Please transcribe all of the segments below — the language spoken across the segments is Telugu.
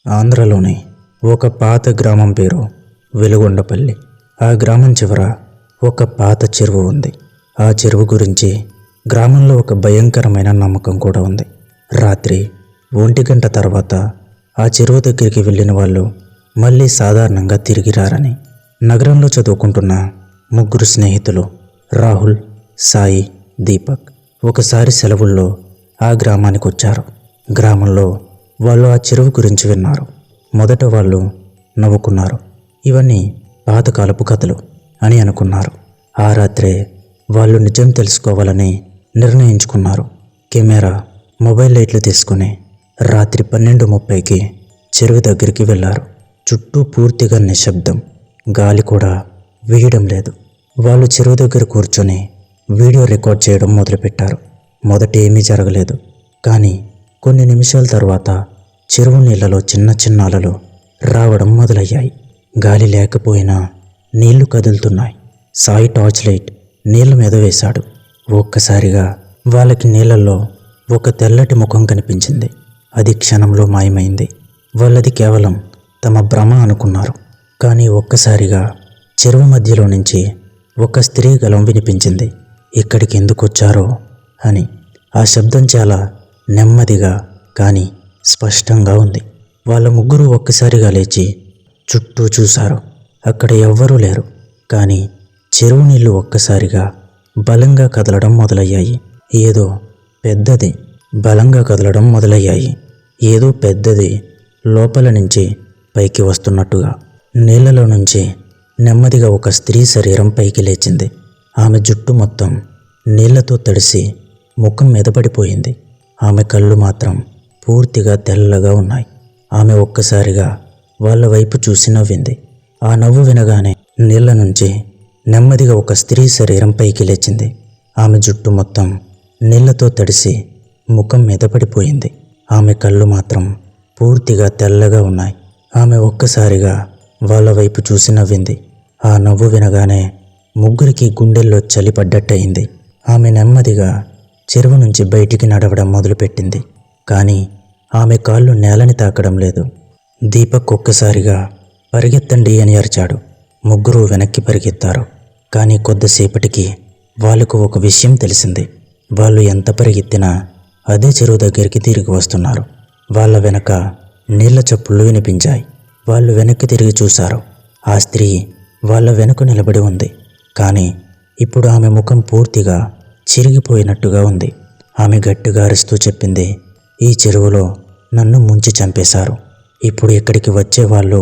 ఆంధ్రలోని ఒక పాత గ్రామం పేరు వెలుగొండపల్లి. ఆ గ్రామం చివర ఒక పాత చెరువు ఉంది. ఆ చెరువు గురించి గ్రామంలో ఒక భయంకరమైన నమ్మకం కూడా ఉంది. రాత్రి 1 గంట తర్వాత ఆ చెరువు దగ్గరికి వెళ్ళిన వాళ్ళు మళ్ళీ సాధారణంగా తిరిగి రారని. నగరంలో చదువుకుంటున్న 3 స్నేహితులు రాహుల్, సాయి, దీపక్ ఒకసారి సెలవుల్లో ఆ గ్రామానికి వచ్చారు. గ్రామంలో వాళ్ళు ఆ చెరువు గురించి విన్నారు. మొదట వాళ్ళు నవ్వుకున్నారు. ఇవన్నీ పాతకాలపు కథలు అని అనుకున్నారు. ఆ రాత్రే వాళ్ళు నిజం తెలుసుకోవాలని నిర్ణయించుకున్నారు. కెమెరా, మొబైల్ లైట్లు తీసుకుని రాత్రి 12:30కి చెరువు దగ్గరికి వెళ్ళారు. చుట్టూ పూర్తిగా నిశ్శబ్దం, గాలి కూడా వీయడం లేదు. వాళ్ళు చెరువు దగ్గర కూర్చొని వీడియో రికార్డ్ చేయడం మొదలుపెట్టారు. మొదట ఏమీ జరగలేదు, కానీ కొన్ని నిమిషాల తర్వాత చెరువు నీళ్లలో చిన్న చిన్న అలలు రావడం మొదలయ్యాయి. గాలి లేకపోయినా నీళ్లు కదులుతున్నాయి. సాయి టార్చ్ లైట్ నీళ్ల మీద వేశాడు. ఒక్కసారిగా వాళ్ళకి నీళ్లలో ఒక తెల్లటి ముఖం కనిపించింది. అది క్షణంలో మాయమైంది. వాళ్ళది కేవలం తమ భ్రమ అనుకున్నారు. కానీ ఒక్కసారిగా చెరువు మధ్యలో నుంచి ఒక స్త్రీ గలం వినిపించింది. ఇక్కడికి ఎందుకు వచ్చారో అని. ఆ శబ్దం చాలా నెమ్మదిగా కానీ స్పష్టంగా ఉంది. వాళ్ళ ముగ్గురు ఒక్కసారిగా లేచి చుట్టూ చూశారు. అక్కడ ఎవ్వరూ లేరు. కానీ చెరువు నీళ్లు ఒక్కసారిగా బలంగా కదలడం మొదలయ్యాయి. ఏదో పెద్దది బలంగా కదలడం మొదలయ్యాయి. ఏదో పెద్దది లోపల నుంచి పైకి వస్తున్నట్టుగా. నీళ్లలో నుంచి నెమ్మదిగా ఒక స్త్రీ శరీరం పైకి లేచింది. ఆమె జుట్టు మొత్తం నీళ్లతో తడిసి ముఖం మీద పడిపోయింది. ఆమె కళ్ళు మాత్రం పూర్తిగా తెల్లగా ఉన్నాయి. ఆమె ఒక్కసారిగా వాళ్ళ వైపు చూసి నవ్వింది. ఆ నవ్వు వినగానే నీళ్ల నుంచి నెమ్మదిగా ఒక స్త్రీ శరీరం పైకి లేచింది. ఆమె జుట్టు మొత్తం నీళ్లతో తడిసి ముఖం మీద పడిపోయింది. ఆమె కళ్ళు మాత్రం పూర్తిగా తెల్లగా ఉన్నాయి. ఆమె ఒక్కసారిగా వాళ్ళ వైపు చూసి నవ్వింది. ఆ నవ్వు వినగానే ముగ్గురికి గుండెల్లో చలి పడ్డట్టయింది. ఆమె నెమ్మదిగా చెరువు నుంచి బయటికి నడవడం మొదలుపెట్టింది. కానీ ఆమె కాళ్ళు నేలని తాకడం లేదు. దీపక్ ఒక్కసారిగా పరిగెత్తండి అని అరిచాడు. ముగ్గురు వెనక్కి పరిగెత్తారు. కానీ కొద్దిసేపటికి వాళ్ళకు ఒక విషయం తెలిసింది. వాళ్ళు ఎంత పరిగెత్తినా అదే చెరువు దగ్గరికి తిరిగి వస్తున్నారు. వాళ్ళ వెనక నీళ్ల చప్పుళ్ళు వినిపించాయి. వాళ్ళు వెనక్కి తిరిగి చూశారు. ఆ స్త్రీ వాళ్ళ వెనుక నిలబడి ఉంది. కానీ ఇప్పుడు ఆమె ముఖం పూర్తిగా చిరిగిపోయినట్టుగా ఉంది. ఆమె గట్టిగా అరుస్తూ చెప్పింది, ఈ చెరువులో నన్ను ముంచి చంపేశారు. ఇప్పుడు ఇక్కడికి వచ్చే వాళ్ళు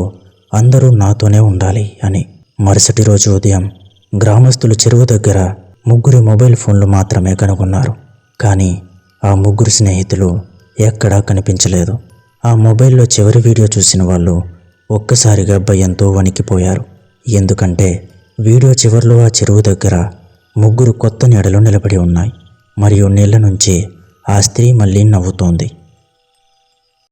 అందరూ నాతోనే ఉండాలి అని. మరుసటి రోజు ఉదయం గ్రామస్తులు చెరువు దగ్గర 3 మొబైల్ ఫోన్లు మాత్రమే కనుగొన్నారు. కానీ ఆ 3 స్నేహితులు ఎక్కడా కనిపించలేదు. ఆ మొబైల్లో చివరి వీడియో చూసిన వాళ్ళు ఒక్కసారిగా భయంతో వణికిపోయారు. ఎందుకంటే వీడియో చివరిలో ఆ చెరువు దగ్గర 3 కొత్త నీడలు నిలబడి ఉన్నాయి. మరియు నీళ్ల నుంచి ఆ స్త్రీ మళ్ళీ నవ్వుతోంది.